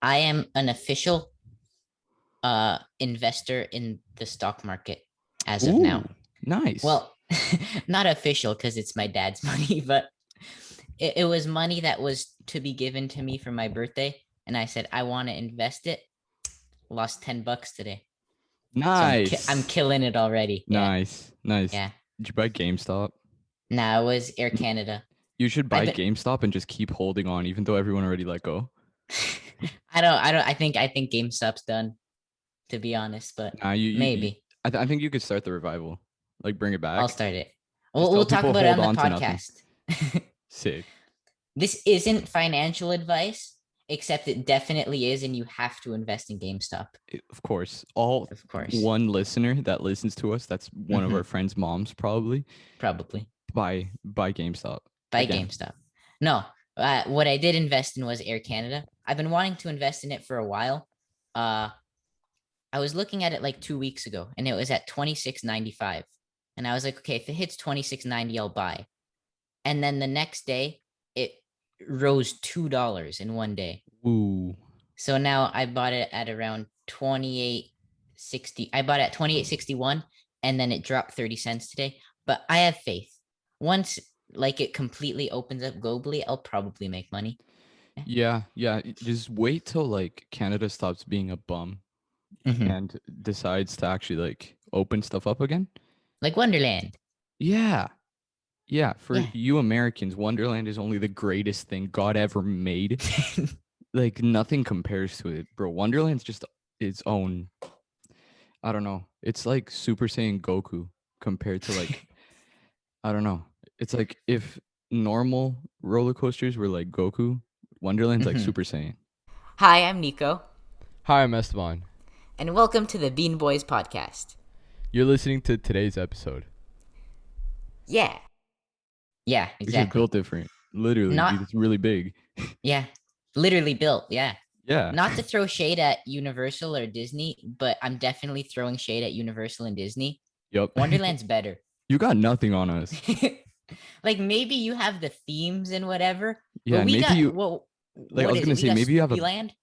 I am an official investor in the stock market as of Ooh, now. nice. Well, not official because it's my dad's money, but it was money that was to be given to me for my birthday. And I said, I want to invest it. Lost $10 today. So I'm Nice. killing it already. Yeah. Nice. Nice. Yeah. Did you buy GameStop? Now it was Air Canada. You should I've buy been GameStop and just keep holding on, even though everyone already let go. I think GameStop's done, to be honest, but Nah, maybe I think you could start the revival. Like bring it I'll back. start it. Just We'll tell talk people about it hold on the on to nothing. podcast. Sick. This isn't financial advice, except it definitely is, and you have to invest in GameStop, Of course. All of course. one listener that listens to us, that's one of our Hmm. friends' moms probably. Probably Buy GameStop. buy Again. GameStop. No, what I did invest in was Air Canada. I've been wanting to invest in it for a while. Uh, I was looking at it like 2 weeks ago, and it was at 26.95, and I was like, okay, if it hits 26.90, I'll buy. And then the next day, it rose $2 in one day. Ooh. So now I bought it at around 28.60. I bought it at 28.61, and then it dropped 30 cents today. But I have faith. Once like it completely opens up globally, I'll probably make money. Yeah. Just wait till like Canada stops being a bum Hmm. and decides to actually like open stuff up again. Like Wonderland. Yeah. Yeah. For Yeah. you Americans, Wonderland is only the greatest thing God ever made. Like nothing compares to it, bro. Wonderland's just its own. I don't know. It's like Super Saiyan Goku compared to like I don't know. It's like if normal roller coasters were like Goku, Wonderland's like Hmm. Super Saiyan. Hi, I'm Nico, Hi, I'm Esteban. and welcome to the Bean Boys podcast. You're listening to today's episode. Yeah. Yeah, It's just exactly. built different. Literally, Not, dude, it's really big. yeah, literally built. Yeah. Yeah. Not to throw shade at Universal or Disney, but I'm definitely throwing shade at Universal and Disney. Yup. Wonderland's better. You got nothing on us. Like maybe you have the themes and whatever, Yeah, but and we maybe got you well, like I what was is it? gonna We say got maybe you have a Snoopy Land.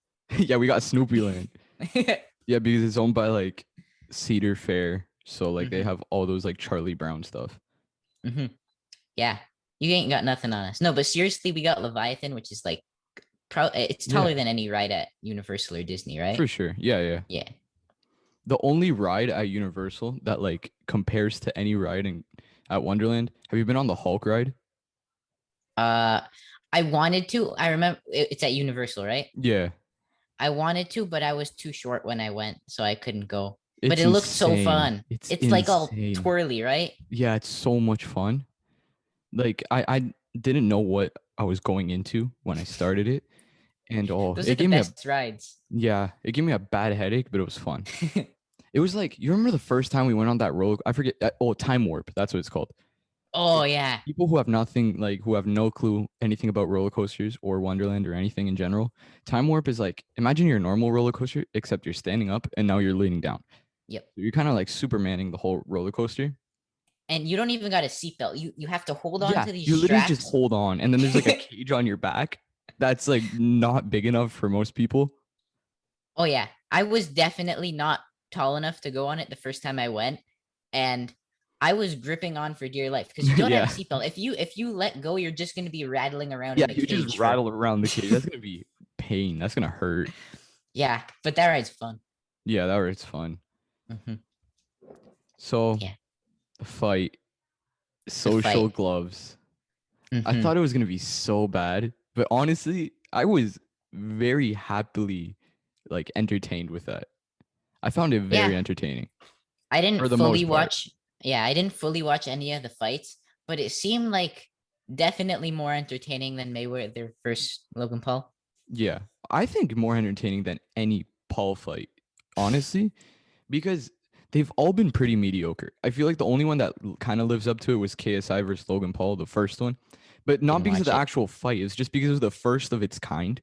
yeah, we got Snoopy Land. Yeah, because it's owned by like Cedar Fair. So like they Hmm. have all those like Charlie Brown stuff. Hmm. Yeah, you ain't got nothing on us. No, but seriously, we got Leviathan, which is like it's taller Yeah, than any ride at Universal or Disney, right? for sure. Yeah. Yeah. The only ride at Universal that like compares to any ride at Wonderland. Have you been on the Hulk ride? Uh, I wanted to. I remember it's at Universal, right? Yeah. I wanted to, but I was too short when I went, so I couldn't go. But It's it looked so insane. fun. It's It's like all insane. twirly, right? Yeah, it's so much fun. Like I didn't know what I was going into when I started it. And oh, Those are it the gave me a best rides. yeah, it gave me a bad headache, but it was fun. It was like you remember the first time we went on that roller I forget oh, Time Warp. That's what it's called. Oh For yeah. people who have nothing like who have no clue anything about roller coasters or Wonderland or anything in general, Time Warp is like imagine you're a normal roller coaster except you're standing up and now you're leaning down. Yep. So you're kind of like Supermaning the whole roller coaster. And you don't even got a seatbelt. You have to hold on Yeah, to these you literally just straps. hold on, and then there's like a cage on your back that's like not big enough for most people. Oh yeah. I was definitely not tall enough to go on it the first time I went. And I was gripping on for dear life because you don't have a Yeah, seatbelt. If you let go, you're just gonna be rattling around yeah, in a you just cage for rattle around the cage. That's gonna be pain. That's gonna hurt. yeah, but that ride's fun. Yeah, that was fun. Hmm. So Yeah. the fight, The social fight. gloves. I Hmm. thought it was gonna be so bad, but honestly, I was very happily like entertained with that. I found it Yeah. very entertaining I didn't for the fully most part. watch. Yeah, I didn't fully watch any of the fights, but it seemed like definitely more entertaining than Mayweather versus Logan Paul. Yeah, I think more entertaining than any Paul fight, honestly, because they've all been pretty mediocre. I feel like the only one that kind of lives up to it was KSI versus Logan Paul, the first one, but not Didn't because of watch the it. actual fight. It's just because it was the first of its kind.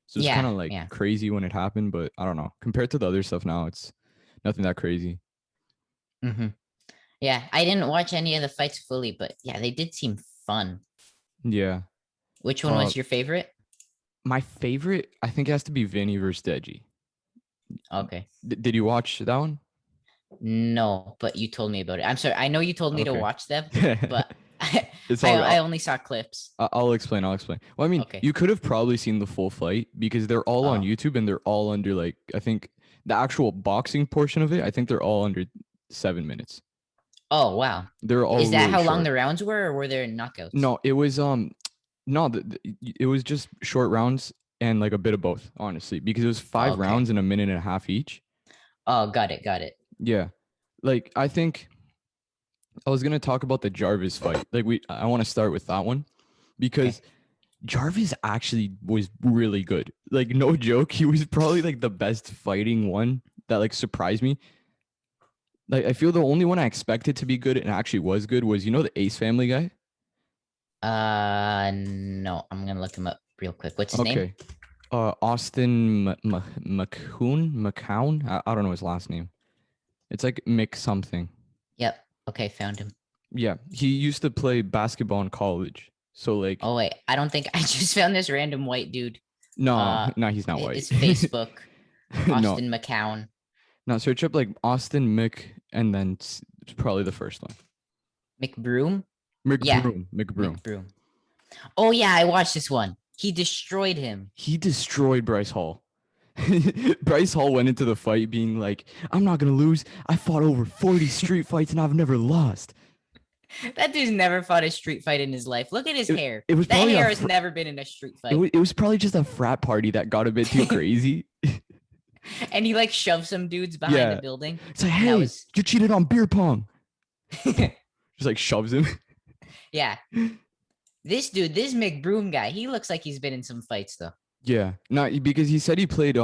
So it's kind Yeah, of like yeah. crazy when it happened, but I don't know. Compared to the other stuff now, it's nothing that crazy. Hmm. Yeah, I didn't watch any of the fights fully, but yeah, they did seem fun. Yeah. Which one Uh, was your favorite? my favorite, I think, has to be Vinny versus Deji. Okay. Did you watch that one? No, but you told me about it. I'm sorry. I know you told me to Okay. watch them, but I, It's I all. I only saw clips. I'll explain. I'll explain. Well, I mean, Okay. you could have probably seen the full fight because they're all on Oh. YouTube and they're all under like I think the actual boxing portion of it. I think they're all under 7 minutes. Oh, wow. They're all Is that really how long short. the rounds were, or were there knockouts? No, it was no, it was just short rounds and like a bit of both, honestly, because it was five Okay. rounds in a minute and a half each. Oh, got it. Got it. Yeah, like I think I was gonna talk about the Jarvis fight. I want to start with that one because Okay. Jarvis actually was really good. Like no joke, he was probably like the best fighting one that like surprised me. Like I feel the only one I expected to be good and actually was good was the Ace Family guy. No, I'm gonna look him up real quick. What's his name? Okay. Austin McCown. I don't know his last name. It's like Mick something. Yep. Okay, found him. Yeah, he used to play basketball in college. So like, Oh wait, I don't think I just found this random white dude. no, no, he's not white. His Facebook, No, Austin McCown. no. Search up like Austin Mick, and then it's probably the first one. McBroom. Yeah, McBroom. McBroom. Oh yeah, I watched this one. He destroyed him. He destroyed Bryce Hall. Bryce Hall went into the fight being like, "I'm not gonna lose. I fought over 40 street fights and I've never lost." That dude's never fought a street fight in his life. Look at his hair. It was That probably hair has never been in a street fight. it was probably just a frat party that got a bit too crazy. And he like shoved some dudes behind Yeah. the building. It's like, That hey, was- you cheated on beer pong. Just like shoves him. Yeah. This dude, this McBroom guy, he looks like he's been in some fights though. Yeah, not because he said he played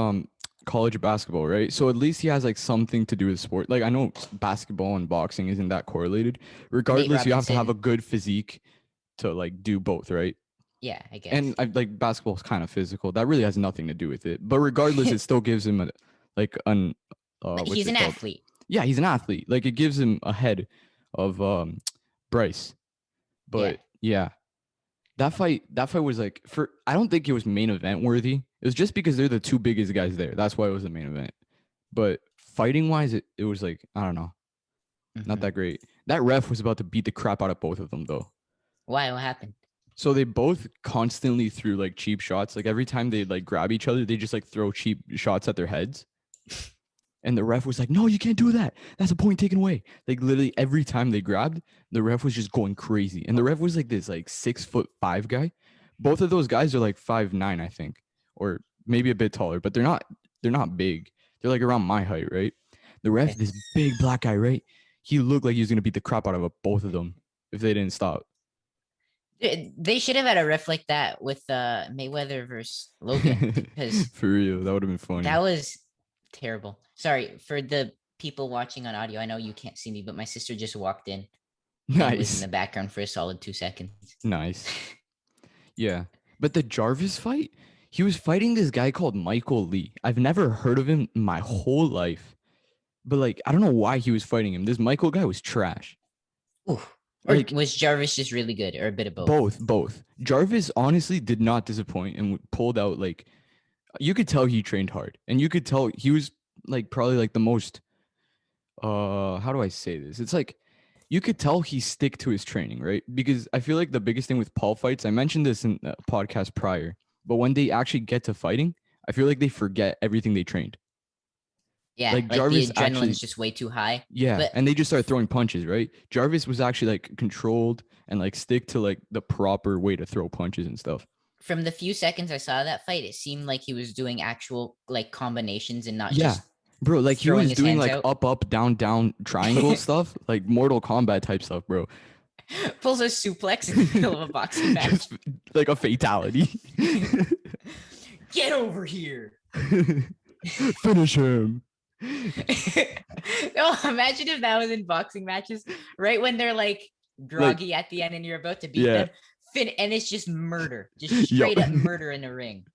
college basketball, right? So at least he has like something to do with sport. Like I know basketball and boxing isn't that correlated. Regardless, you have to have a Robinson. good physique to like do both, right? Yeah, I guess. And like basketball is kind of physical. That really has nothing to do with it. But regardless, it still gives him But what's he's it an called? athlete. Yeah, he's an athlete. Like it gives him ahead of Bryce. But yeah. That fight was like I don't think it was main event worthy. It was just because they're the two biggest guys there. That's why it was the main event. But fighting wise, it was like, I don't know, not Mhm. that great. That ref was about to beat the crap out of both of them though. Why? What happened? So they both constantly threw like cheap shots. Like every time they like grab each other, they just like throw cheap shots at their heads. And the ref was like, "No, you can't do that. That's a point taken away." Like literally every time they grabbed, the ref was just going crazy. And the ref was like this like 6'5" guy. Both of those guys are like 5'9", I think, or maybe a bit taller, but they're not big. They're like around my height, right? The ref, Okay. this big black guy, right? He looked like he was gonna beat the crap out of both of them if they didn't stop. They should have had a riff like that with Mayweather versus Logan because For real, that would have been funny. that was terrible. Sorry for the people watching on audio. I know you can't see me, but my sister just walked in and was in Nice, the background for a solid 2 seconds. nice. Yeah, but the Jarvis fight, he was fighting this guy called Michael Lee. I've never heard of him my whole life, but like I don't know why he was fighting him. This Michael guy was trash. Ooh. Or Like was Jarvis just really good, or a bit of both? both. Jarvis honestly did not disappoint and pulled out like you could tell he trained hard, and you could tell he was like probably like the most how do I say this? It's like you could tell he stick to his training, right? Because I feel like the biggest thing with Paul fights, I mentioned this in a podcast prior, but when they actually get to fighting, I feel like they forget everything they trained. Yeah, Like like Jarvis the adrenaline's actually- just way too high. Yeah, But and they just start throwing punches, right? Jarvis was actually like controlled and like stick to like the proper way to throw punches and stuff. from the few seconds I saw that fight, it seemed like he was doing actual like combinations and not Yeah. just Bro, like he throwing was his doing hands like out. up, down triangle stuff, like Mortal Kombat type stuff, bro. pulls a suplex in the middle of a boxing match. Just like a fatality. Get over here. Finish him. No, imagine if that was in boxing matches, right when they're like groggy at the end and you're about to beat Yeah. them. And it's just murder, just Yo. straight up murder in the ring.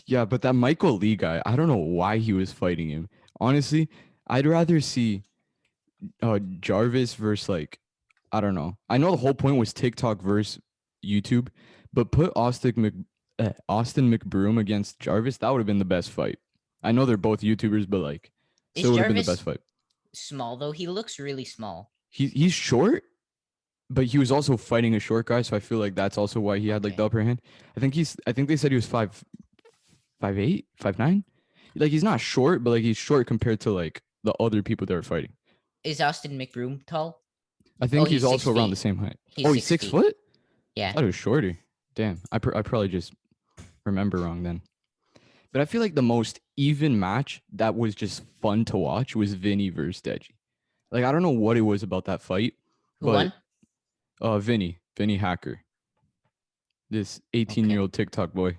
Yeah, but that Michael Lee guy, I don't know why he was fighting him. Honestly, I'd rather see Jarvis versus like, I don't know. I know the whole point was TikTok versus YouTube, But put Austin McBroom against Jarvis, that would have been the best fight. I know they're both YouTubers, but like, Is still would have been the best Jarvis fight. small though? He looks really small. He's short, but he was also fighting a short guy, so I feel like that's also why he had like Okay. the upper hand. I think they said he was 5'8", 5'9". Like he's not short, but like he's short compared to like the other people that are fighting. Is Austin McBroom tall? I Oh, think he's he's 6 also around the feet. same height. He's Oh, he's 6 6 feet. foot? I Yeah. thought he was shorter. Damn, I probably just remember wrong then. But I feel like the most even match that was just fun to watch was Vinny versus Deji. Like I don't know what it was about that fight, Who but won? Vinny Hacker, this Okay. 18-year-old TikTok boy.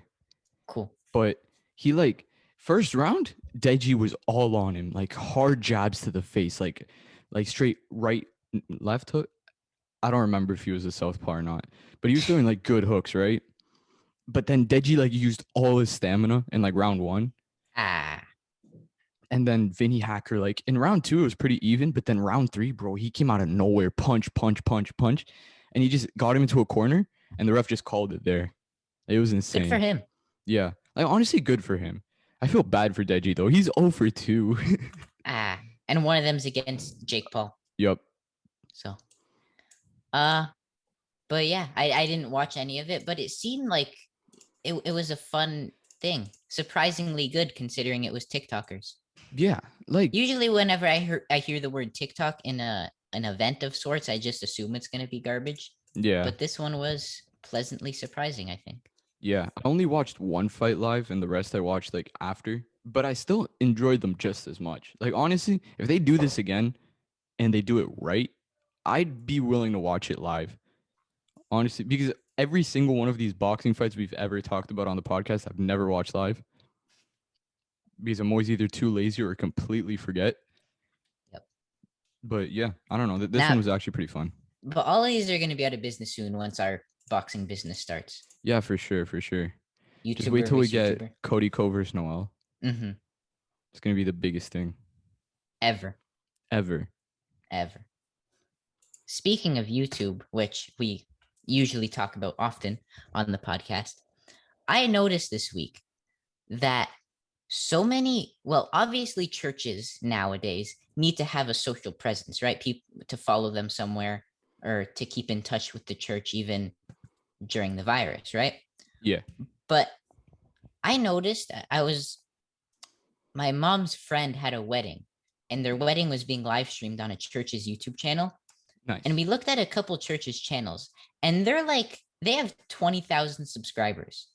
Cool. But he like first round, Deji was all on him, like hard jabs to the face, like straight right left hook. I don't remember if he was a southpaw or not, but he was doing like good hooks, right? But then Deji like used all his stamina in like round one. Ah. And then Vinny Hacker, like in round two, it was pretty even. But then round three, bro, he came out of nowhere, punch, punch, punch, punch. And he just got him into a corner, and the ref just called it there. It was insane. Good for him. Yeah. Like honestly, good for him. I feel bad for Deji though. He's 0 for 2. Ah. And one of them's against Jake Paul. Yep. So but yeah, I didn't watch any of it, but it seemed like it was a fun thing. Surprisingly good considering it was TikTokers. Yeah. Like Usually whenever I hear the word TikTok in an event of sorts, I just assume it's gonna be garbage. yeah. But this one was pleasantly surprising, I think. Yeah. I only watched one fight live and the rest I watched like after. But I still enjoyed them just as much. Like honestly, if they do this again and they do it right, I'd be willing to watch it live. Honestly, because every single one of these boxing fights we've ever talked about on the podcast, I've never watched live. Because I'm always either too lazy or completely forget. Yep. But yeah, I don't know. This Now- one was actually pretty fun. But all of these are gonna be out of business soon once our boxing business starts. Yeah, for sure, for sure. YouTuber Just wait till we versus get YouTuber. Cody Co versus Noel. Mm-hmm. It's gonna be the biggest thing Ever. ever. Speaking of YouTube, which we usually talk about often on the podcast, I noticed this week that so many, well, obviously churches nowadays need to have a social presence, right? People to follow them somewhere or to keep in touch with the church even during the virus, right? Yeah. But I noticed that my mom's friend had a wedding and their wedding was being live streamed on a church's YouTube channel. Nice. And we looked at a couple churches' channels and they have 20,000 subscribers,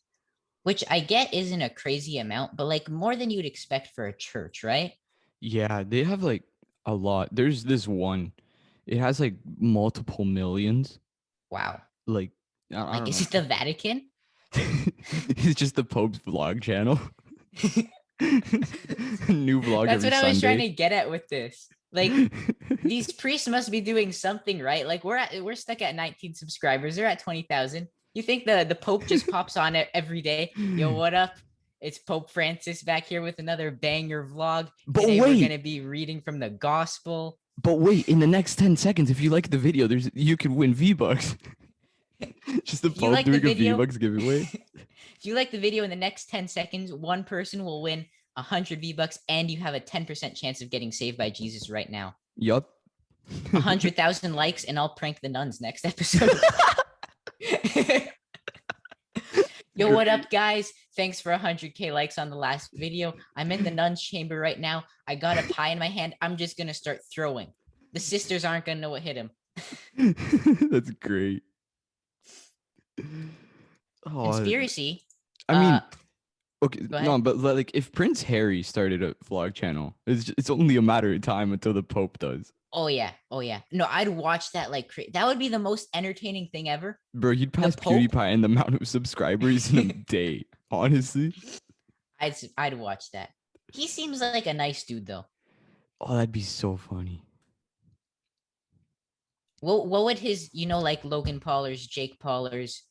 which I get isn't a crazy amount, but like more than you'd expect for a church, right? Yeah, they have like a lot. There's this one. It has like multiple millions. Wow. Like I Like, don't is know. it the Vatican? It's just the Pope's vlog channel. New vlog That's every what I was trying to Sunday. get at with this. Like, these priests must be doing something right. Like, we're stuck at 19 subscribers. They're at 20,000. You think the Pope just pops on it every day? Yo, what up? It's Pope Francis back here with another banger vlog. But Today we're wait. gonna be reading from the gospel. But wait, in the next 10 seconds, if you like the video, you could win V-Bucks. Just the If you Pope like the doing a video- V-Bucks giveaway. If you like the video in the next 10 seconds, one person will win 100 V-Bucks and you have a 10% chance of getting saved by Jesus right now. Yup. 100,000 likes and I'll prank the nuns next episode. Yo, what up, guys? Thanks for 100K likes on the last video. I'm in the nun's chamber right now. I got a pie in my hand. I'm just going to start throwing. The sisters aren't going to know what hit him. That's great. Oh, Conspiracy. I mean, uh, okay, go no, ahead. but like if Prince Harry started a vlog channel, it's only a matter of time until the Pope does. Oh, yeah. Oh, yeah. No, I'd watch that like that would be the most entertaining thing ever. Bro, you'd pass Pope? PewDiePie and the amount of subscribers in a day. Honestly. I'd watch that. He seems like a nice dude, though. Oh, that'd be so funny. What would his, like Logan Paulers, Jake Paulers,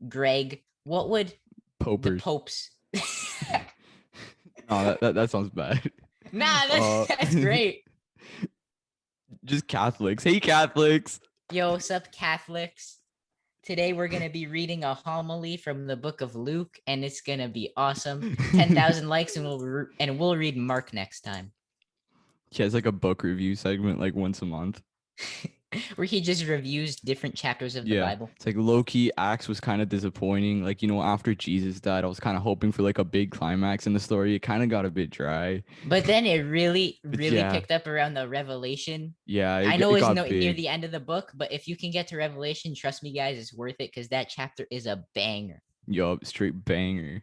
Greg, what would the Popers. Popes? Oh, that sounds bad. Nah, that's great. Just Catholics. Hey, Catholics. Yo, what's up, Catholics? Today we're gonna be reading a homily from the book of Luke, and it's gonna be awesome. 10,000 likes, and we'll read Mark next time, He has like a book review segment like once a month. where he just reviews different chapters of the Yeah. Bible. It's like low-key Acts was kind of disappointing. Like, after Jesus died, I was kind of hoping for like a big climax in the story. It kind of got a bit dry. But then it really, But really yeah. picked up around the Revelation. Yeah, I it, know it it's got near big. the end of the book, but if you can get to Revelation, trust me, guys, it's worth it because that chapter is a banger. Yup, straight banger.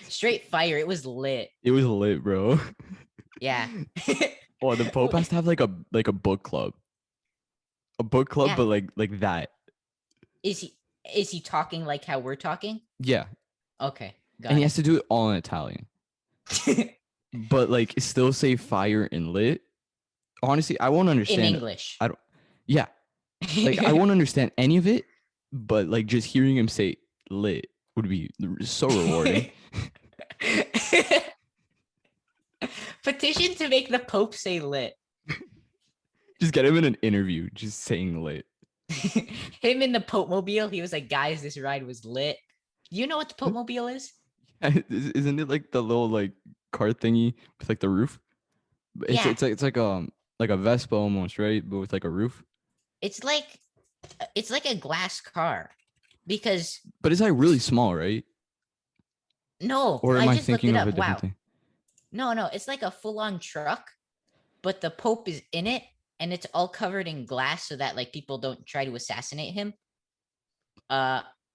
Straight fire. It was lit. It was lit, bro. Yeah. Oh, the Pope has to have like a book club. A book club, Yeah. but like that. Is he talking like how we're talking? Yeah. Okay. Got And he it. has to do it all in Italian. But like still say fire and lit. Honestly, I won't In understand. English. I don't yeah. Like I won't understand any of it, but like just hearing him say lit would be so rewarding. Petition to make the Pope say lit. Just get him in an interview, just saying lit. Him in the Pope mobile, he was like, guys, this ride was lit. You know what the Pope mobile is? Isn't it like the little like car thingy with like the roof? It's Yeah. it's like a Vespa almost, right? But with like a roof. It's like a glass car. Because But it's like really small, right? no, Or am I I just looked thinking it of a up. different Wow. thing? No, it's like a full-on truck, but the Pope is in it and it's all covered in glass so that like people don't try to assassinate him.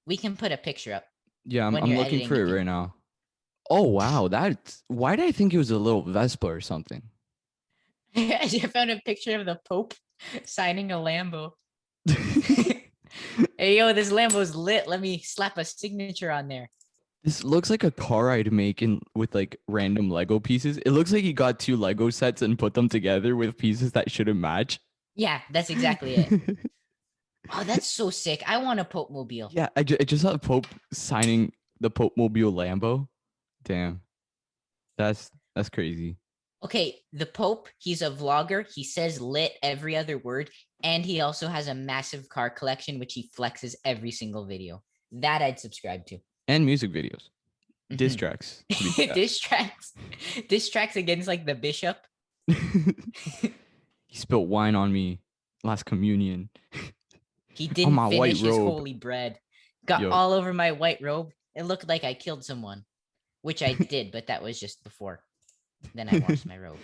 We can put a picture up. Yeah, When I'm you're looking editing, for you it can- right now. Oh wow, that's why did I think it was a little Vespa or something? I found a picture of the Pope signing a Lambo. Hey, yo, this Lambo's lit. Let me slap a signature on there. This looks like a car I'd make in with like random Lego pieces. It looks like he got two Lego sets and put them together with pieces that shouldn't match. Yeah, that's exactly it. Oh, that's so sick. I want a Pope mobile. Yeah, I just saw Pope signing the Pope Mobile Lambo. Damn, that's crazy. Okay, the Pope, he's a vlogger. He says lit every other word. And he also has a massive car collection, which he flexes every single video. That I'd subscribe to. And music videos, diss Mhm. tracks. To be Diss tracks against like the bishop. he spilled wine on me last communion. He On didn't my white finish his robe. holy bread. Got Yo. all over my white robe. It looked like I killed someone, which I did, but that was just before. Then I washed my robe.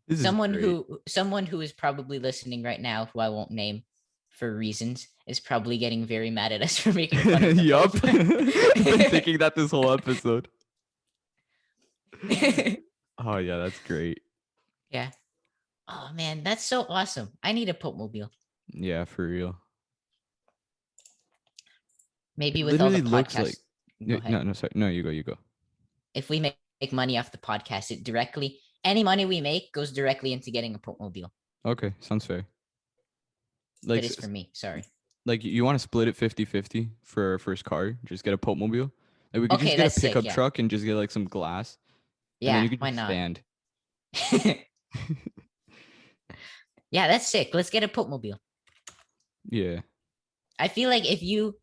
This is great. Someone who is probably listening right now, who I won't name for reasons, is probably getting very mad at us for making fun of the Yup. Pope. I've been thinking that this whole episode. Oh yeah, that's great. Yeah. Oh man, that's so awesome. I need a Pope mobile. Yeah, for real. Maybe It with all the literally looks podcasts. like Go ahead. no, sorry. No, you go. If we make money off the podcast, any money we make goes directly into getting a Pope mobile. Okay, sounds fair. But Like it's for me. Sorry. like you want to split it 50-50 for our first car, just get a Pope Mobile. Like we could Okay, just get a that's sick, pickup yeah. truck and just get like some glass. And then Yeah, you could why just not? stand. Yeah, that's sick. Let's get a Pope mobile. Yeah. I feel like if you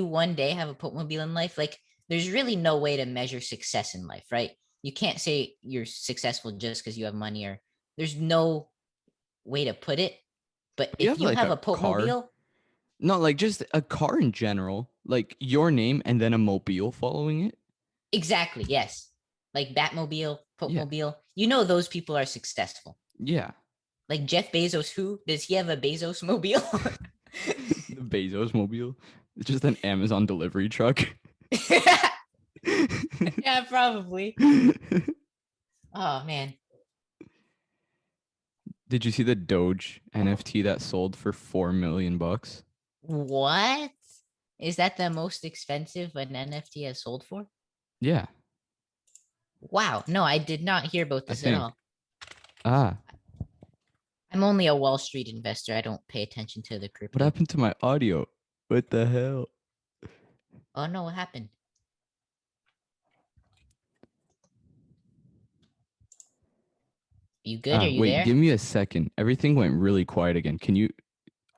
one day have a Pope mobile in life, like there's really no way to measure success in life, right? You can't say you're successful just because you have money, or there's no way to put it. But You if have you like have a a Pope car. mobile, No, like just a car in general, like your name and then a mobile following it. exactly, yes. Like Batmobile, Pope Yeah. mobile. You know those people are successful. Yeah. Like Jeff Bezos, who does he have a Bezos mobile? The Bezos mobile. It's just an Amazon delivery truck. Yeah, probably. Oh man. Did you see the Doge NFT that sold for $4 million? What? Is that the most expensive an NFT has sold for? Yeah, Wow. No, I did not hear about I this at think. all. Ah, I'm only a Wall Street investor. I don't pay attention to the what crypto. happened to my audio? What the hell? Oh no, what happened? You good? Are you Wait, there? give me a second. Everything went really quiet again. Can you?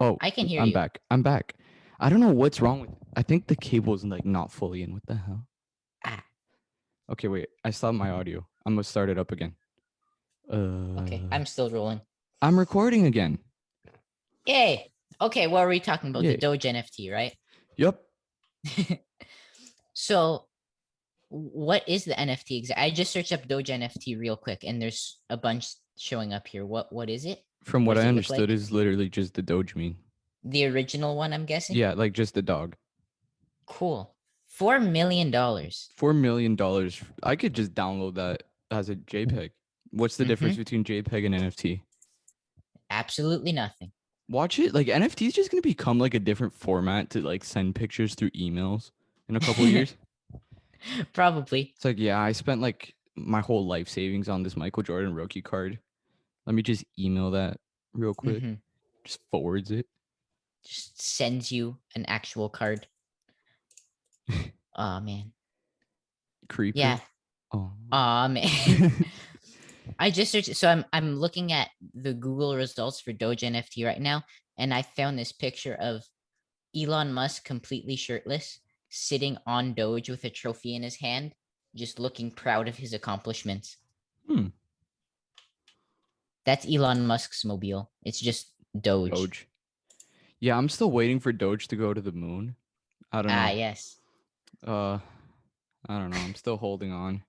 Oh, I can hear I'm you. back. I'm back. I don't know what's wrong with. I think the cable's like not fully in. What the hell? Ah, Okay, wait. I stopped my audio. I'm gonna start it up again. okay. Uh, I'm still rolling. I'm recording again. Yay. Okay, what are we talking about? The Yay. Doge NFT, right? Yep. So what is the NFT exact? I just searched up Doge NFT real quick, and there's a bunch showing up here. What is it? From What what does I it look understood, like? is literally just the Doge meme. The original one, I'm guessing. Yeah, like just the dog. Cool. $4 million. $4 million. I could just download that as a JPEG. What's the difference between JPEG and NFT? Absolutely nothing. Watch it. Like NFT is just gonna become like a different format to like send pictures through emails in a couple of years. Probably. It's like, yeah, I spent like my whole life savings on this Michael Jordan rookie card. Let me just email that real quick. Mhm. Just forwards it. Just sends you an actual card. Oh man. Creeper. Yeah. Oh. Oh man. I just searched. So I'm looking at the Google results for Doge NFT right now, and I found this picture of Elon Musk completely shirtless, sitting on Doge with a trophy in his hand, just looking proud of his accomplishments. Hmm. That's Elon Musk's mobile. It's just Doge. Doge. Yeah, I'm still waiting for Doge to go to the moon. I don't Ah, know. yes. I don't know. I'm still holding on.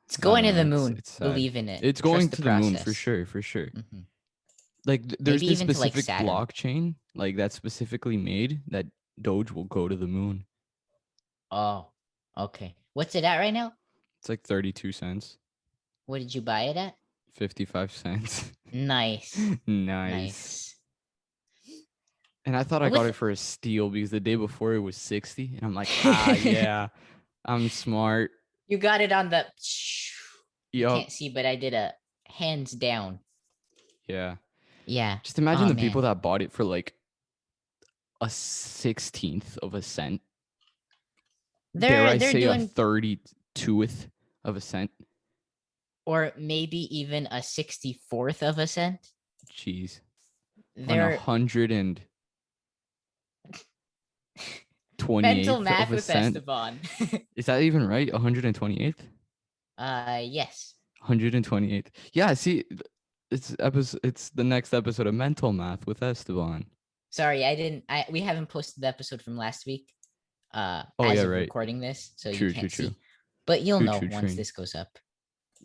It's I going don't to the know. moon. It's sad. Believe in it. It's going Trust the to the moon for process. sure, for sure. Mhm. Like there's Maybe this even to like specific Saturn. blockchain like that's specifically made that Doge will go to the moon. Oh, okay. What's it at right now? It's like 32 cents, What did you buy it at? 55 cents. Nice. Nice. Nice. And I thought I got With it for a steal because the day before it was 60 and I'm like, yeah, I'm smart. you got it on the you Yup. can't see, but I did a hands down. Yeah. Yeah. Just imagine Oh the man. people that bought it for like a 16th of a cent. Dare I They're say a doing 32th of a cent? or maybe even a 64th of a cent. Jeez. On They're 128th mental of math a with cent. Esteban. Is that even right? 128th? Yes. 128th. Yeah, see, it's the next episode of Mental Math with Esteban. Sorry, I didn't we haven't posted the episode from last week Oh as yeah, of right. recording this, so you True, true, can't true. see. But you'll True, know true, once true. this goes up.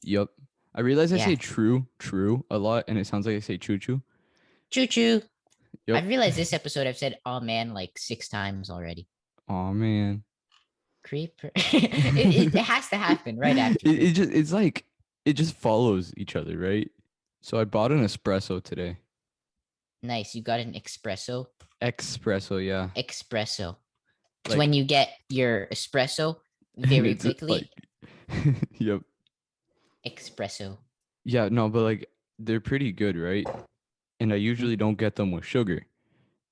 Yup. I realize I Yeah. say true a lot, and it sounds like I say choo choo. Choo choo. Yep. I've realized this episode I've said "oh man" like 6 times already. Oh man. Creeper. it has to happen right after it creeper. just it's like it just follows each other, right? So I bought an espresso today. Nice. You got an espresso. Espresso, yeah. Espresso. It's Like when you get your espresso and very it's quickly. like yep. Espresso. Yeah, no, but like they're pretty good, right? And I usually don't get them with sugar.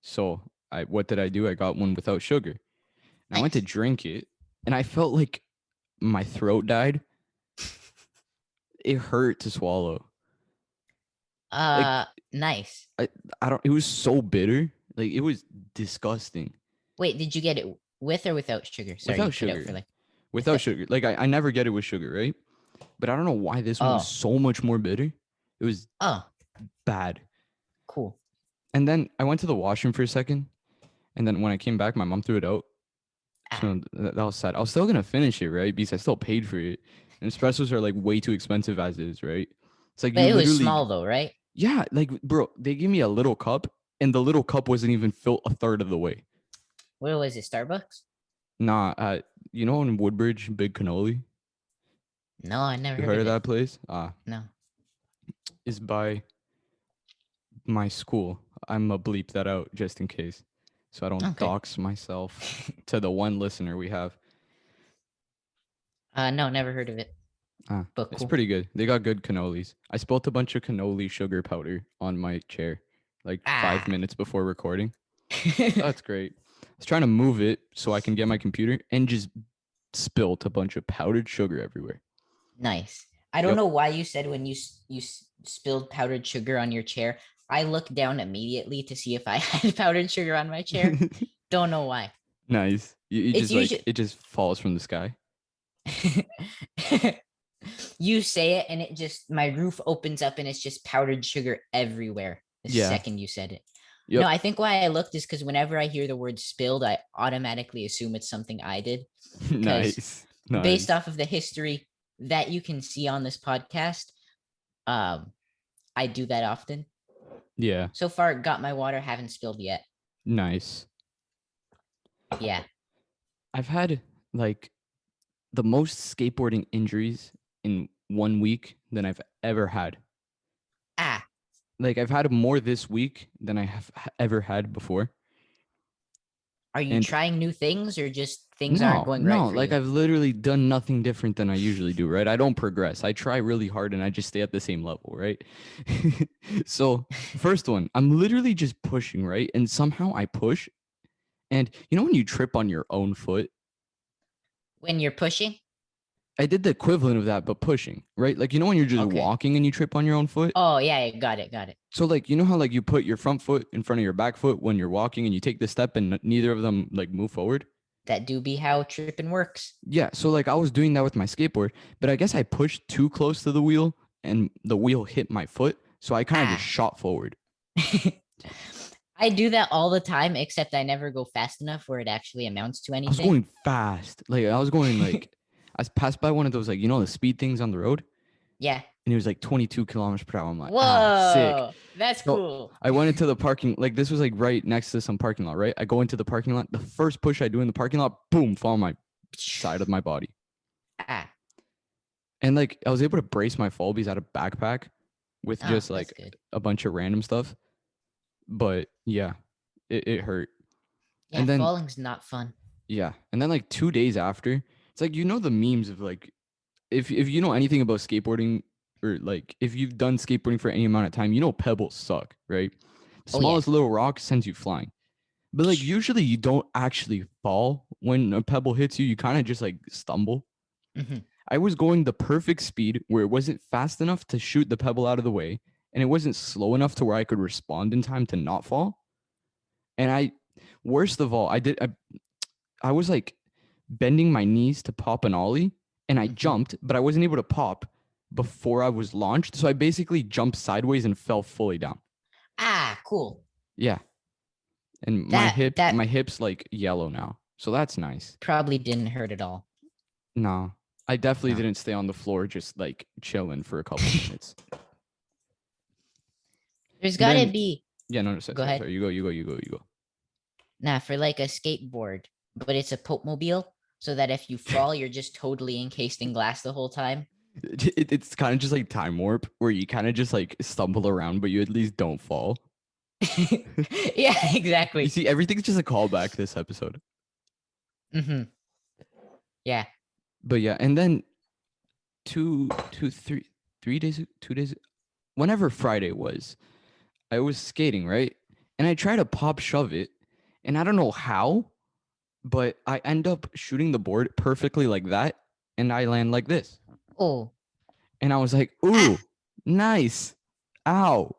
So what did I do? I got one without sugar. And I went to Nice. drink it and I felt like my throat died. It hurt to swallow. Like Nice. I don't it was so bitter. Like it was disgusting. Wait, did you get it with or without sugar? Sorry, you Without cut out sugar. for like Without sugar. Like I never get it with sugar, right? But I don't know why this one was Oh. so much more bitter. It was Oh, bad. cool. And then I went to the washroom for a second. And then when I came back, my mom threw it out. So that was sad. I was still gonna finish it, right? Because I still paid for it. And espressos are like way too expensive as is, right? It's like But you it was literally, small though, right? yeah, like bro, they gave me a little cup, and the little cup wasn't even filled a third of the way. What was it? Starbucks? Nah, you know in Woodbridge, Big Cannoli. No, I never You heard heard of of it. that place? No. Is by my school. I'm gonna bleep that out just in case, so I don't Okay. dox myself to the one listener we have. No, never heard of it. But It's cool. pretty good. They got good cannolis. I spilt a bunch of cannoli sugar powder on my chair like 5 minutes before recording. That's great. I was trying to move it so I can get my computer and just spilt a bunch of powdered sugar everywhere. Nice. I don't know why you said when you spilled powdered sugar on your chair, I look down immediately to see if I had powdered sugar on my chair. Don't know why. Nice. You It's just like usually it just falls from the sky. you say it and it just my roof opens up and it's just powdered sugar everywhere the Yeah. second you said it. Yep. No, I think why I looked is because whenever I hear the word spilled, I automatically assume it's something I did. Nice. Based Nice. off of the history that you can see on this podcast, I do that often. Yeah. So far, got my water, haven't spilled yet. Nice. Yeah. I've had like the most skateboarding injuries in 1 week than I've ever had. Ah, Like I've had more this week than I have ever had before. are you And trying new things or just things aren't no, going right no, for like you? I've literally done nothing different than I usually do, right? I don't progress. I try really hard and I just stay at the same level, right? So, first one, I'm literally just pushing, right? And somehow I push. And you know when you trip on your own foot? When you're pushing? I did the equivalent of that, but pushing, right? Like, you know when you're just Okay. walking and you trip on your own foot? Oh, yeah, got it, got it. So, like, you know how, like, you put your front foot in front of your back foot when you're walking and you take the step and neither of them, like, move forward? That do be how tripping works. Yeah. So, like, I was doing that with my skateboard, but I guess I pushed too close to the wheel and the wheel hit my foot. So I kind of just Ah. shot forward. I do that all the time, except I never go fast enough where it actually amounts to I was anything. going fast. Like, I was going, like, I passed by one of those, like, you know, the speed things on the road. Yeah. And it was like 22 kilometers per hour. I'm like, sick. Whoa, that's So cool. I went into the parking, like this was like right next to some parking lot, right? I go into the parking lot. The first push I do in the parking lot, boom, fall on my side of my body. Ah, And like I was able to brace my fall because I had a backpack with oh, just that's like good. a bunch of random stuff. But yeah, it hurt. Yeah, And then falling's not fun. yeah. And then like 2 days after, it's like you know the memes of like if you know anything about skateboarding or like if you've done skateboarding for any amount of time, you know pebbles suck, right? The Oh yeah. smallest little rock sends you flying. But like usually you don't actually fall when a pebble hits you. You kind of just like stumble. Mhm. I was going the perfect speed where it wasn't fast enough to shoot the pebble out of the way, and it wasn't slow enough to where I could respond in time to not fall. And worst of all, I was like bending my knees to pop an ollie, and I Mhm. jumped, but I wasn't able to pop before I was launched. So I basically jumped sideways and fell fully down. Ah, cool. Yeah. And That my hip's like yellow now. So that's nice. probably didn't hurt at all. No. I definitely No. didn't stay on the floor just like chilling for a couple minutes. There's And got to then be. yeah, no, sorry, Go ahead. sorry. You go. Nah, for like a skateboard, but it's a popemobile, so that if you fall, you're just totally encased in glass the whole time. It's kind of just like time warp where you kind of just like stumble around, but you at least don't fall. Yeah, You exactly. see, everything's just a callback this episode. Mm-hmm. Yeah. But yeah, and then 3 days, 2 days, whenever Friday was, I was skating, right? And I try to pop shove it, and I don't know how, but I end up shooting the board perfectly like that, and I land like this. Oh. And I was like, Ah. ooh, nice. Ow.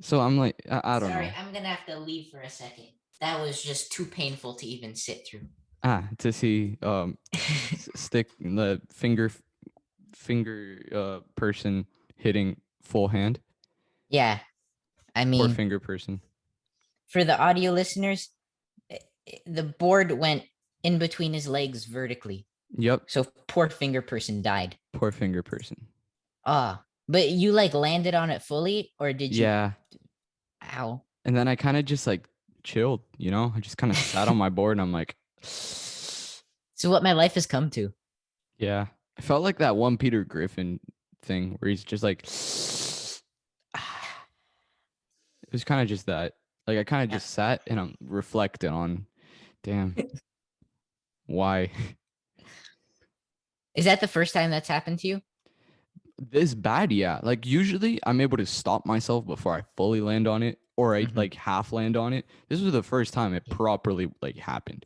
So I'm like, I don't Sorry, know. I'm gonna have to leave for a second. That was just too painful to even sit through. To see stick the finger person hitting full hand. Yeah, I Poor mean, finger person. for the audio listeners, the board went in between his legs vertically. Yep. So poor finger person died. Poor finger person. Ah, but you like landed on it fully, or did you? Yeah. Ow. And then I kind of just like chilled, you know? I just kind of sat on my board and I'm like, So what my life has come to. yeah. I felt like that one Peter Griffin thing where he's just like, it was kind of just that. Like I kind of just sat and I'm reflecting on, damn, why Is that the first time that's happened to you? this bad? Yeah. Like usually I'm able to stop myself before I fully land on it or I Mhm. like half land on it. This was the first time it Yeah. properly like happened.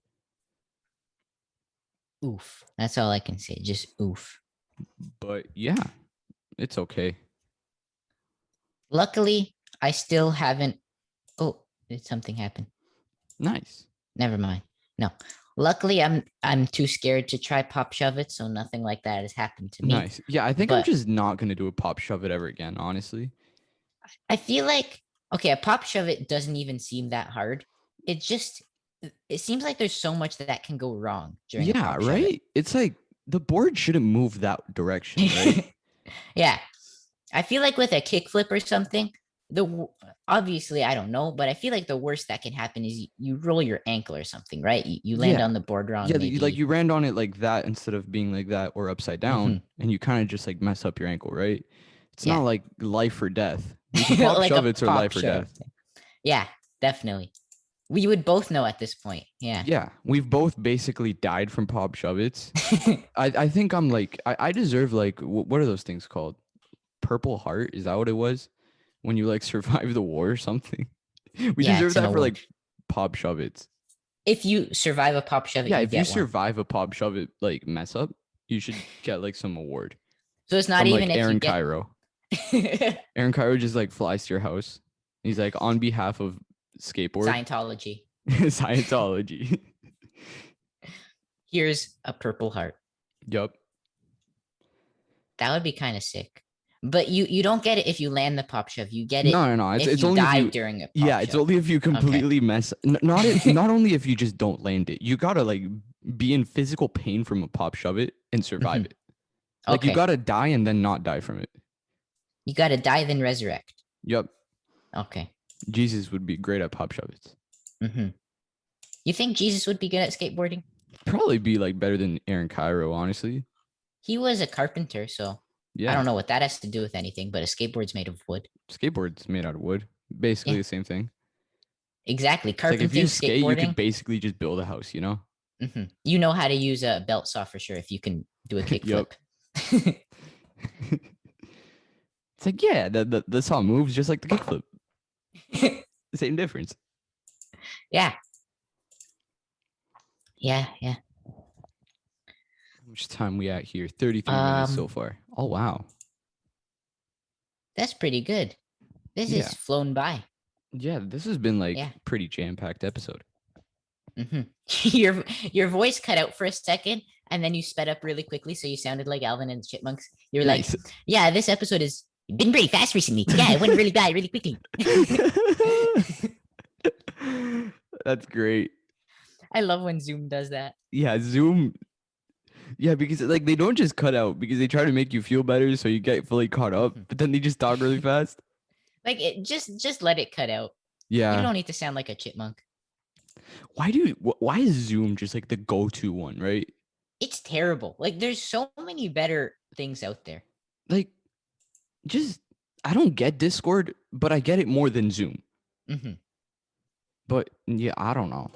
Oof. That's all I can say. Just oof. But yeah, it's okay. Luckily, I still haven't. Oh, did something happen? Nice. Never mind. No. Luckily, I'm too scared to try pop shove it, so nothing like that has happened to me. Nice. Yeah, I think I'm But just not gonna do a pop shove it ever again, honestly. I feel like okay, a pop shove it doesn't even seem that hard. It just it seems like there's so much that can go wrong during a Yeah, pop shove right? It's like the board shouldn't move that direction, right? it. Yeah. I feel like with a kickflip or something, obviously I don't know, but I feel like the worst that can happen is you roll your ankle or something, right? You land Yeah. on the board wrong, Yeah, you, like maybe. you ran on it like that instead of being like that or upside down, Hmm. and you kind of just like mess up your ankle, right? It's not Yeah. like life or death. Because the pop Like shove a it's or pop life or shove. death. Yeah, definitely. We would both know at this point. Yeah. Yeah, we've both basically died from pop shove it's. I think I'm like I deserve like what are those things called? Purple Heart? Is that what it was? When you like survive the war or something? We Yeah, deserve it's an that for award. like pop shove it's. If you survive a pop shove it, Yeah, you if you get one. survive a pop shove it like mess up, you should get like some award So it's not from even like if you Aaron get Cairo. Aaron Cairo just like flies to your house. He's like on behalf of skateboard Scientology. Scientology. Here's a purple heart. Yup. That would be kind of sick. But you don't get it if you land the pop shove. You get it No. It's if it's you only if die you. during a Yeah, pop it's shove. only if you Okay. completely not only if you just don't land it. You gotta like be in physical pain from a pop shove it and survive Mhm. it. Like you Okay. gotta die and then not die from it. You got to die then resurrect. Yup. Okay. Jesus would be great at pop shove it. Hmm. You think Jesus would be good at skateboarding? Probably be like better than Aaron Cairo, honestly. He was a carpenter, so I Yeah. don't know what that has to do with anything, but a skateboard's made of wood. Skateboard's made out of wood. Basically Yeah, the same thing. exactly. It's like if you Carpenting, skate, you could Alvin and the Chipmunks. You're like, Nice. yeah, this episode has been pretty fast recently. Yeah, it went really bad really quickly. That's great. I love when Zoom does that. Yeah, Zoom. Yeah, because like they don't just cut out because they try to make you feel better so you get fully caught up, but then they just talk really fast. Like it just let it cut out. You Yeah. don't need to sound like a chipmunk. Why is Zoom just like the go-to one, right? It's terrible. Like there's so many better things out there. Like just I don't get Discord, but I get it more than Zoom. Hmm. But yeah, I don't know.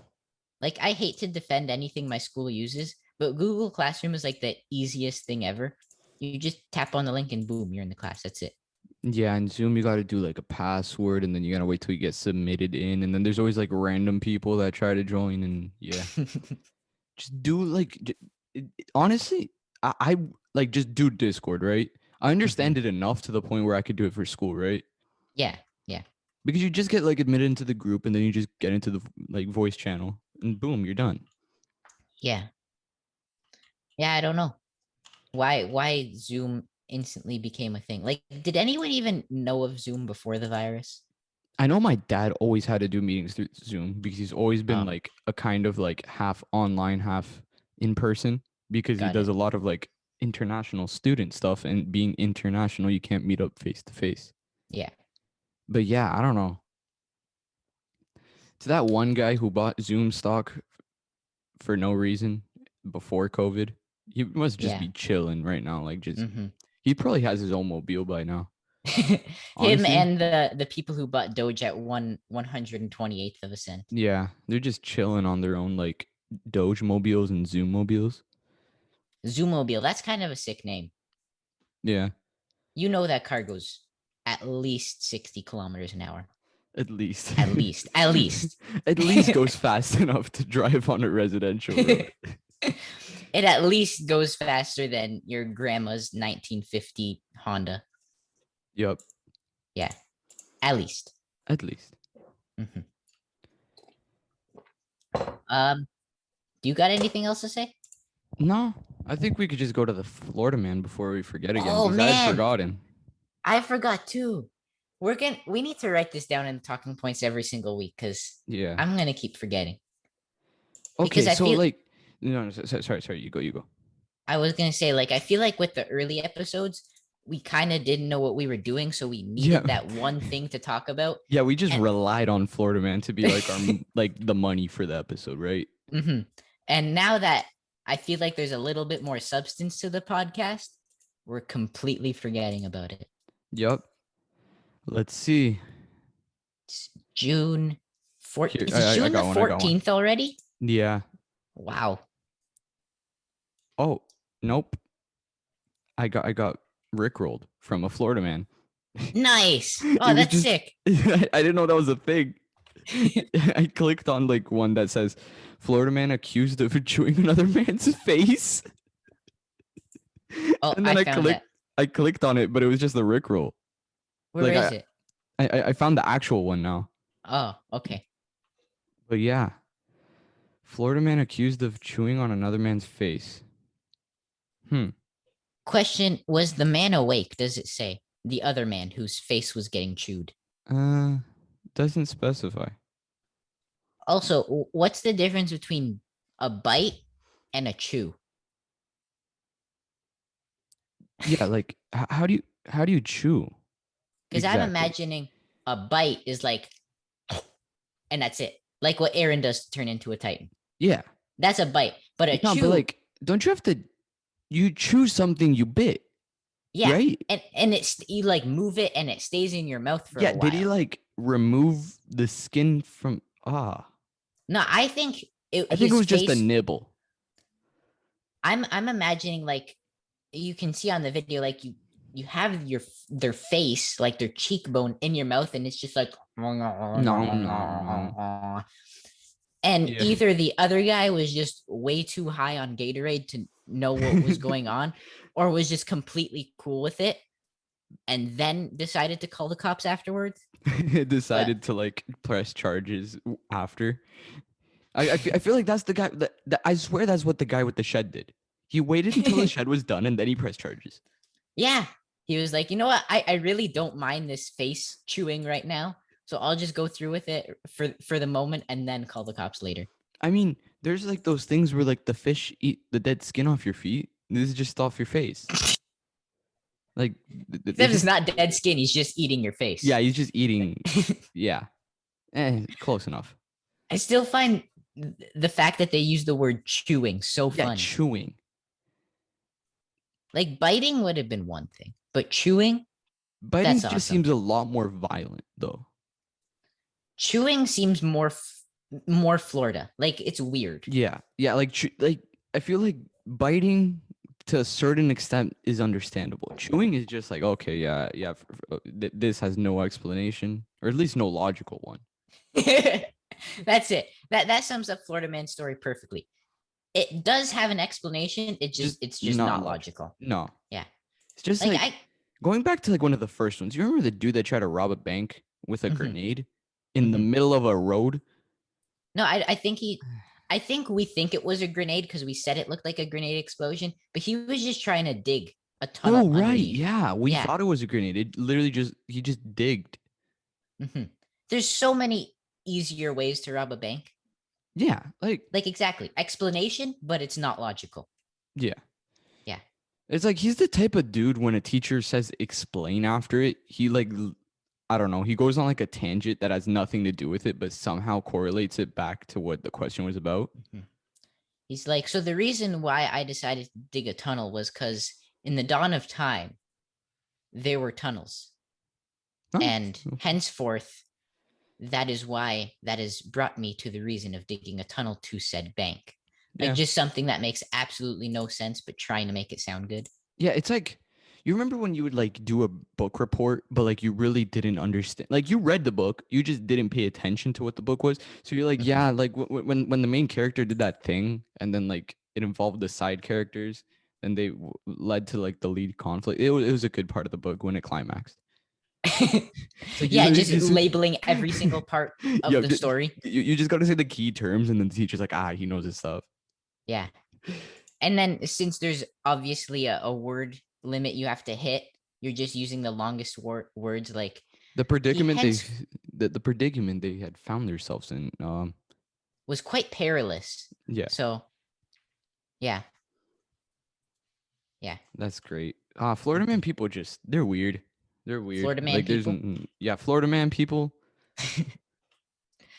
Like I hate to defend anything my school uses, but Google Classroom is like the easiest thing ever. You just tap on the link and boom, you're in the class. That's it. Yeah, and Zoom you got to do like a password and then you got to wait till you get submitted in and then there's always like random people that try to join and yeah. Just do like honestly, I like just do Discord, right? I understand it enough to the point where I could do it for school, right? Yeah, yeah, Because you just get like admitted into the group and then you just get into the like voice channel and boom, you're done. yeah. Yeah, I don't know. Why Zoom instantly became a thing. Like, did anyone even know of Zoom before the virus? I know my dad always had to do meetings through Zoom because he's always been Oh. like a kind of like half online, half in person because he Got does it. a lot of like international student stuff and being international, you can't meet up face to face. Yeah. But yeah, I don't know. To that one guy who bought Zoom stock for no reason before COVID, he must just Yeah. be chilling right now. Like just Hmm. he probably has his own mobile by now. Him Honestly. and the people who bought Doge at 128th of a cent. Yeah, they're just chilling on their own like Doge mobiles and Zoom mobiles. Zoomobile, that's kind of a sick name. Yeah, You know that car goes at least 60 kilometers an hour. at least. At least. At least. At least goes fast enough to drive on a residential road. It at least goes faster than your grandma's 1950 Honda. Yep. Yeah. At least. At least. Mhm. Do you got anything else to say? No, I think we could just go to the Florida man before we forget again, Oh because I had man, forgotten. I forgot too. We need to write this down in the talking points every single week because Yeah. I'm gonna keep forgetting. Because Okay, I so feel like, no, sorry, you go. I was gonna say, like, I feel like with the early episodes, we kind of didn't know what we were doing, so we Yeah. needed that one thing to talk about. Yeah, we just And relied on Florida man to be like our like the money for the episode, right? mhm. And now that I feel like there's a little bit more substance to the podcast, we're completely forgetting about it. Yep. Let's see. It's June 4th. Here, Is it I June the got one. I got one. 14th already? Yeah. Wow. Oh, nope. I got rickrolled from a Florida man. Nice. It Oh, was that's just sick. I didn't know that was a thing. I clicked on like one that says Florida man accused of chewing another man's face. Oh, And I then found that. I clicked on it, but it was just the rickroll. Where Like is it? I found the actual one now. Oh, okay. But yeah. Florida man accused of chewing on another man's face. Question: was the man awake? Does it say the other man whose face was getting chewed? Uh doesn't specify. Also, what's the difference between a bite and a chew? Yeah, like how do you chew? Because I'm Exactly. imagining a bite is like, and that's it. Like what Aaron does to turn into a Titan. Yeah. That's a bite. But a No, chew, but like don't you have to you chew something you bit, yeah. right? And it's you like move it and it stays in your mouth for Yeah, a did he while. like remove the skin from No, I think I think it his was just a face. nibble. I'm imagining like you can see on the video like you have their face like their cheekbone in your mouth and it's just like No. and Yeah. either the other guy was just way too high on Gatorade to know what was going on or was just completely cool with it and then decided to call the cops afterwards. Decided to like press charges after. I feel like that's the guy that I swear that's what the guy with the shed did. He waited until the shed was done and then he pressed charges. Yeah, he was like, you know what, I really don't mind this face chewing right now, so I'll just go through with it for the moment and then call the cops later. I mean, there's like those things where like the fish eat the dead skin off your feet. This is just off your face. Like Except it's not dead skin, he's just eating your face. yeah, he's just eating. Yeah, close enough. I still find the fact that they use the word chewing so Yeah, funny. chewing. Like biting would have been one thing, but chewing, Biting that's just awesome. seems a lot more violent, though. Chewing seems more Florida. Like it's weird. Yeah, like I feel like biting to a certain extent is understandable. Chewing is just like okay, yeah. This has no explanation, or at least no logical one. That's it. That sums up Florida Man's story perfectly. It does have an explanation. It's just not logical. No. Yeah. It's just like going back to like one of the first ones. You remember the dude that tried to rob a bank with a grenade in the middle of a road? No, I think we think it was a grenade because we said it looked like a grenade explosion, but he was just trying to dig a tunnel. Oh, right. Underneath. Yeah. We thought it was a grenade. It literally he just digged. There's so many easier ways to rob a bank. Yeah. Like exactly. Explanation, but it's not logical. Yeah. Yeah. It's like he's the type of dude when a teacher says explain after it, he like I don't know, he goes on like a tangent that has nothing to do with it, but somehow correlates it back to what the question was about. He's like, so the reason why I decided to dig a tunnel was because in the dawn of time, there were tunnels. Oh. And henceforth, that is why that has brought me to the reason of digging a tunnel to said bank. Like just something that makes absolutely no sense, but trying to make it sound good. Yeah, it's like, you remember when you would like do a book report, but like you really didn't understand, like you read the book, you just didn't pay attention to what the book was. So you're like, yeah, like when the main character did that thing and then like it involved the side characters and they led to like the lead conflict. It was a good part of the book when it climaxed. It's like Yeah, you just just labeling every single part of Yo, the story. you just got to say the key terms, and then the teacher's like, he knows his stuff. Yeah. And then since there's obviously a word limit you have to hit, you're just using the longest words. Like The he predicament hence the predicament they had found themselves in. was quite perilous. Yeah, So yeah, yeah. that's great. Florida man people they're weird. They're weird. Florida man Like people. yeah, Florida man people.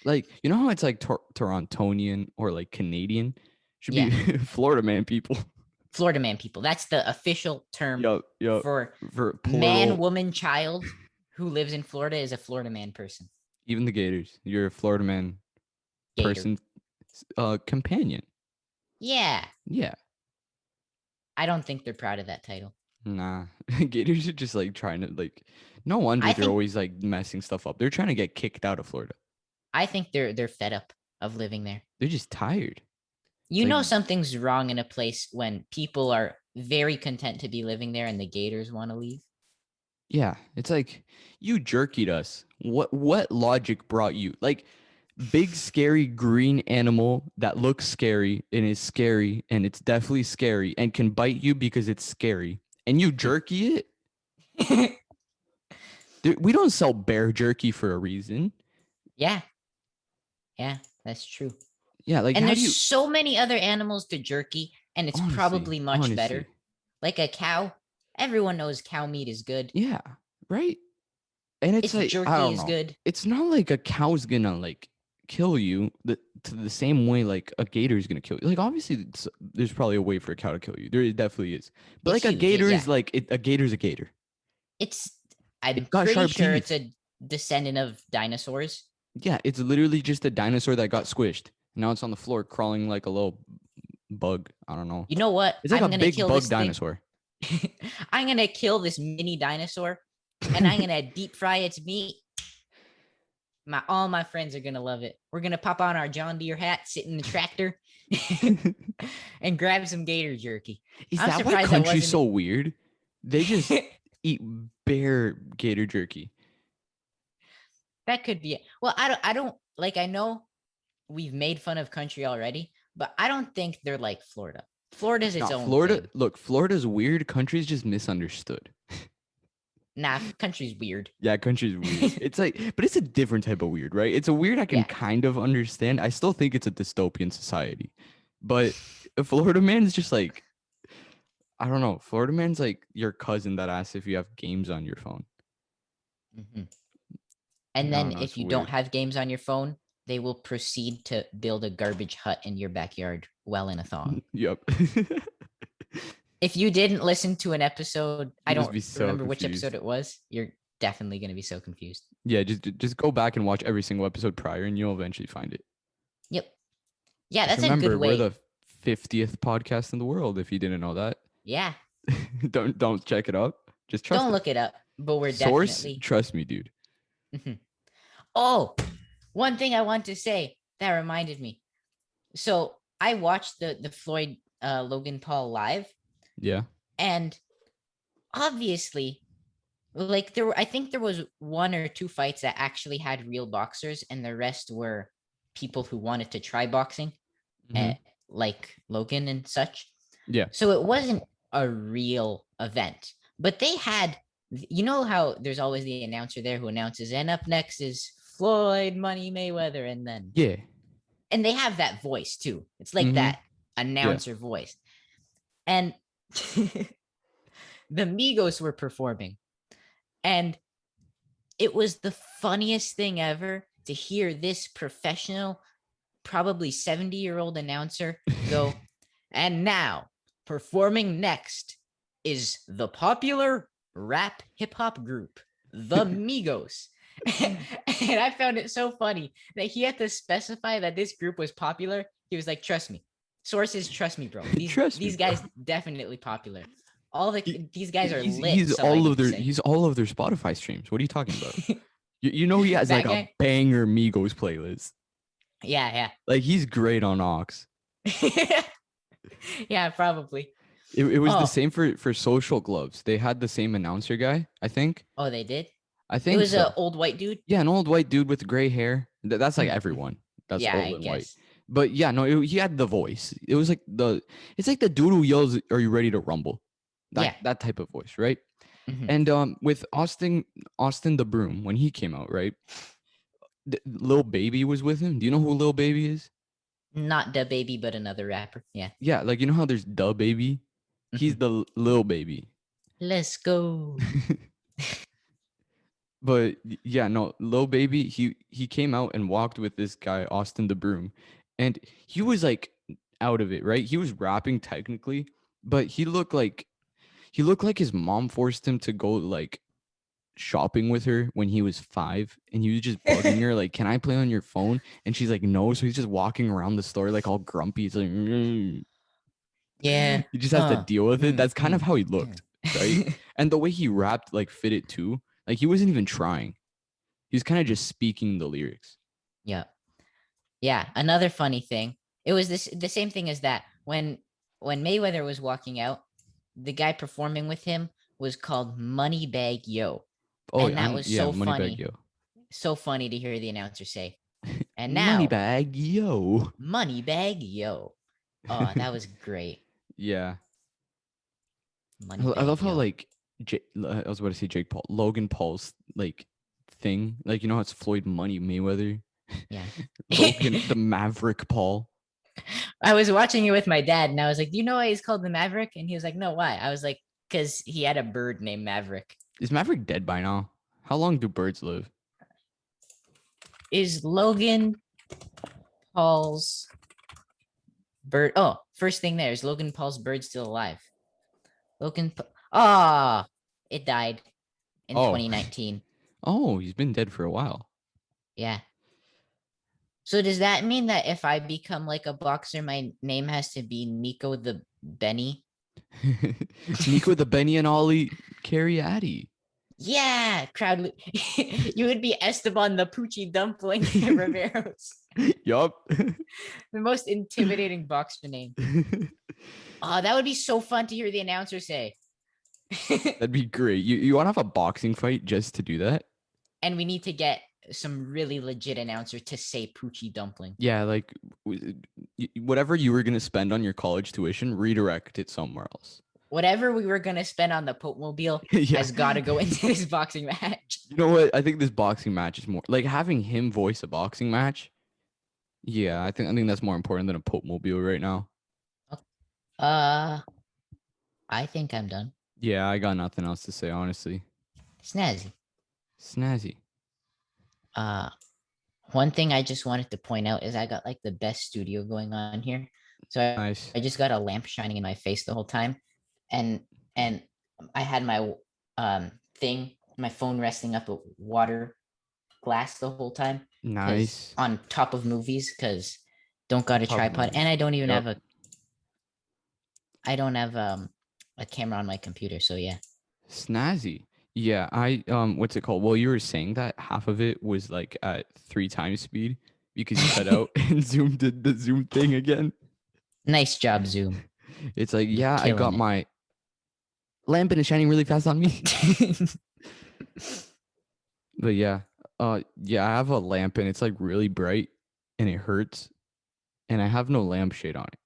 Like, you know how it's like Torontonian or like Canadian? Should Yeah. be Florida man people. Florida man people. That's the official term Yup. for For man, plural, woman, child who lives in Florida is a Florida man person. even the Gators. You're a Florida man Gator. person, companion. Yeah. Yeah. I don't think they're proud of that title. Nah. Gators are just like trying to like. No wonder I they're think always like messing stuff up. They're trying to get kicked out of Florida. I think they're fed up of living there. They're just tired. You know like- something's wrong in a place when people are very content to be living there and the Gators want to leave. Yeah, it's like you jerkied us. What logic brought you? Like big scary green animal that looks scary and is scary and it's definitely scary and can bite you because it's scary and you jerky it? We don't sell bear jerky for a reason. Yeah. Yeah, that's true. Yeah, like And how there's do you so many other animals to jerky, and it's Honestly, probably much honestly. better. Like a cow. Everyone knows cow meat is good. Yeah, right? And it's Its like jerky I don't is know. good. It's not like a cow's gonna like kill you to the same way like a gator's gonna kill you. Like obviously there's probably a way for a cow to kill you. There definitely is. But It's like a huge, gator yeah. is like a gator's a gator. I'm It got pretty sharp sure teeth. it's a descendant of dinosaurs. Yeah, it's literally just a dinosaur that got squished. Now it's on the floor crawling like a little bug. I don't know. You know what? It's like I'm a gonna big kill bug this thing. dinosaur. I'm gonna kill this mini dinosaur, and I'm gonna deep fry its meat. All my friends are gonna love it. We're gonna pop on our John Deere hat, sit in the tractor, and grab some gator jerky. Is I'm that why surprised that country's wasn't- so weird? They just eat bare gator jerky. That could be it. Well, I don't like. I know we've made fun of country already, but I don't think they're like Florida. Florida's its own Florida, thing. look, Florida's weird. Country's just misunderstood. Nah, country's weird. Yeah, country's weird. It's like, but it's a different type of weird, right? It's a weird I can Yeah. kind of understand. I still think it's a dystopian society, but a Florida man's just like, I don't know. Florida man's like your cousin that asks if you have games on your phone. Mhm. I And don't then know, if it's you don't weird. have games on your phone, they will proceed to build a garbage hut in your backyard while in a thong. Yep. If you didn't listen to an episode, I You'll just don't be so remember which confused. episode it was. You're definitely going to be so confused. Yeah, just go back and watch every single episode prior, and you'll eventually find it. Yep. Yeah, Just that's a remember, good way. we're the 50th podcast in the world. If you didn't know that, Yeah. don't check it up. Just trust. Don't it. look it up, but we're Source. definitely. Trust me, dude. Oh, one thing I want to say that reminded me. So I watched the Floyd Logan Paul live, Yeah. and obviously, like I think there was one or two fights that actually had real boxers, and the rest were people who wanted to try boxing, Mhm. like Logan and such. Yeah. So it wasn't a real event, but they had, you know how there's always the announcer there who announces, and up next is Floyd Money Mayweather, and then Yeah. and they have that voice too. It's like Mhm. that announcer voice. And the Migos were performing. And it was the funniest thing ever to hear this professional, probably 70-year-old announcer go, and now performing next is the popular rap hip hop group, the Migos. And I found it so funny that he had to specify that this group was popular. He was like, trust me. Sources, trust me, bro. Trust me, These bro. guys definitely popular. These guys are He's, lit. he's some I all need of to their say. he's all of their Spotify streams. What are you talking about? you know he has That like a guy? banger Migos playlist. Yeah, Like he's great on aux. yeah. Yeah, probably. It was Oh. the same for Social Gloves. They had the same announcer guy, I think. Oh, they did? I It think was a so. old white dude. Yeah, an old white dude with gray hair. That's like Mhm. everyone. That's Yeah, old I and white. guess. But yeah, no, he had the voice. It was like it's like the dude who yells, "Are you ready to rumble?" Yeah. That type of voice, right? Mhm. And with Austin the Broom when he came out, right? Lil Baby was with him. Do you know who Lil Baby is? Not the baby, but another rapper. Yeah. Yeah, like you know how there's the baby. He's Mhm. the Lil Baby. Let's go. But yeah, no, Lil Baby, he came out and walked with this guy, Austin the Broom, and he was like out of it, right? He was rapping technically, but he looked like his mom forced him to go like shopping with her when he was 5, and he was just bugging her, like, "Can I play on your phone?" And she's like, "No." So he's just walking around the store like all grumpy. He's like, "Mm." Yeah. He just has to deal with it. That's kind of how he looked, right? Mm. And the way he rapped like fit it too. Like he wasn't even trying. He was kind of just speaking the lyrics. Yeah. Yeah. Another funny thing. It was the same thing as that. When Mayweather was walking out, the guy performing with him was called Moneybag Yo. Oh, And that was yeah, so Moneybag funny. Yo. So funny to hear the announcer say. And now Moneybag Yo. Moneybag Yo. Oh, that was great. Yeah. I Moneybag love how Yo. like I was about to say Jake Paul, Logan Paul's like thing. Like you know how it's Floyd Money Mayweather, Yeah. Logan the Maverick Paul. I was watching it with my dad and I was like, "Do you know why he's called the Maverick?" And he was like, "No, why?" I was like, "Because he had a bird named Maverick." Is Maverick dead by now? How long do birds live? Is Logan Paul's bird? Oh, first thing there is Logan Paul's bird still alive? Ah, it died in Oh, 2019. oh, he's been dead for a while. Yeah. So does that mean that if I become like a boxer, my name has to be Nico the Benny? Nico the Benny and Ollie Cariati. Yeah, crowd. You would be Esteban the Poochie Dumpling Riveros. Yup. The most intimidating boxer name. Oh, that would be so fun to hear the announcer say. That'd be great. You want to have a boxing fight just to do that? And we need to get some really legit announcer to say Poochie Dumpling. Yeah, like whatever you were gonna spend on your college tuition, redirect it somewhere else. Whatever we were gonna spend on the popemobile Yeah. has got to go into this boxing match. You know what? I think this boxing match is more like having him voice a boxing match. Yeah, I think that's more important than a popemobile right now. Uh, I think I'm done. Yeah, I got nothing else to say, honestly. Snazzy. Snazzy. Uh, one thing I just wanted to point out is I got like the best studio going on here. So Nice. I just got a lamp shining in my face the whole time, and and I had my my phone resting up a water glass the whole time because Nice. on top of movies because don't got a Top of tripod movies. and I don't even Yep. have a camera on my computer. So yeah. Snazzy. Yeah, what's it called? Well, you were saying that half of it was like at 3 times speed because you cut out and Zoom did the Zoom thing again. Nice job, Zoom. It's like, You're yeah, I got killing it. my lamp and it's shining really fast on me. But yeah, yeah, I have a lamp and it's like really bright and it hurts, and I have no lampshade on it.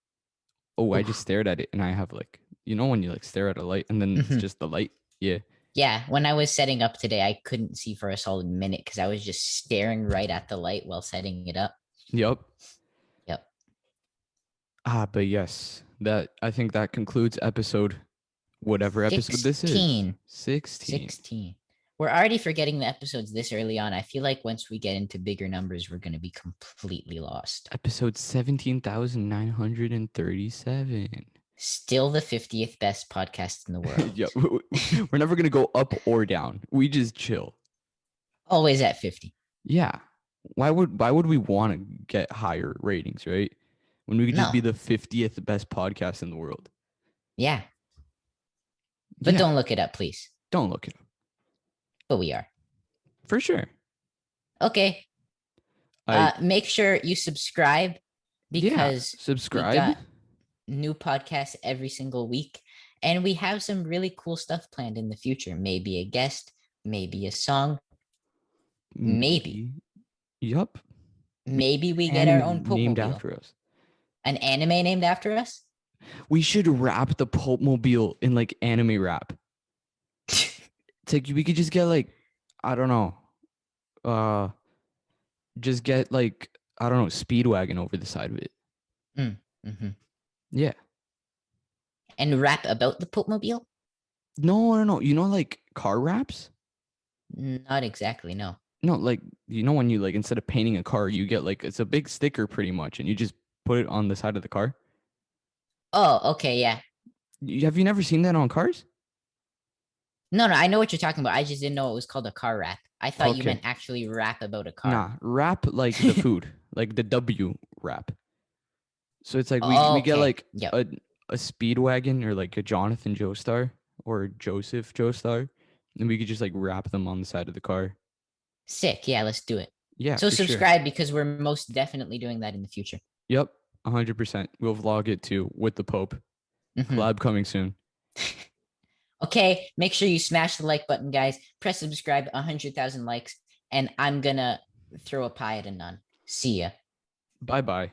Oh, I just Oof. stared at it and I have like, you know, when you like stare at a light and then it's Mhm. just the light. Yeah. Yeah, when I was setting up today, I couldn't see for a solid minute because I was just staring right at the light while setting it up. Yep. Yep. But yes, I think that concludes whatever episode this is. 16. 16. We're already forgetting the episodes this early on. I feel like once we get into bigger numbers, we're going to be completely lost. Episode 17,937. Still the 50th best podcast in the world. Yeah, we're never gonna go up or down. We just chill. Always at 50. Yeah. Why would we want to get higher ratings, right? When we could just No. be the 50th best podcast in the world. Yeah. But Yeah, don't look it up, please. don't look it up. But we are. For sure. Okay. Make sure you subscribe because subscribe. we got new podcasts every single week. And we have some really cool stuff planned in the future. Maybe a guest, maybe a song, Maybe. Yup. Maybe we get our own Anime named popemobile. after us. An anime named after us? We should wrap the popemobile in like anime wrap. It's like we could just get like, I don't know, just get like, I don't know, Speedwagon over the side of it. Mm-hmm. Yeah. And rap about the popemobile? No. You know, like car wraps? Not exactly, no. No, like you know when you like instead of painting a car, you get like it's a big sticker pretty much, and you just put it on the side of the car. Oh, okay, yeah. Have you never seen that on cars? No, I know what you're talking about. I just didn't know it was called a car rap. I thought you Okay. meant actually rap about a car. Nah, wrap like the food, like the W wrap. So it's like we get Okay. like Yep. a Speedwagon or like a Jonathan Joestar or Joseph Joestar, and we could just like wrap them on the side of the car. Sick. Yeah, let's do it. Yeah, So for sure. subscribe because we're most definitely doing that in the future. Yep, 100%. We'll vlog it too with the Pope. Mhm. Collab coming soon. Okay, make sure you smash the like button, guys. Press subscribe, 100,000 likes, and I'm gonna throw a pie at a nun. See ya. Bye bye.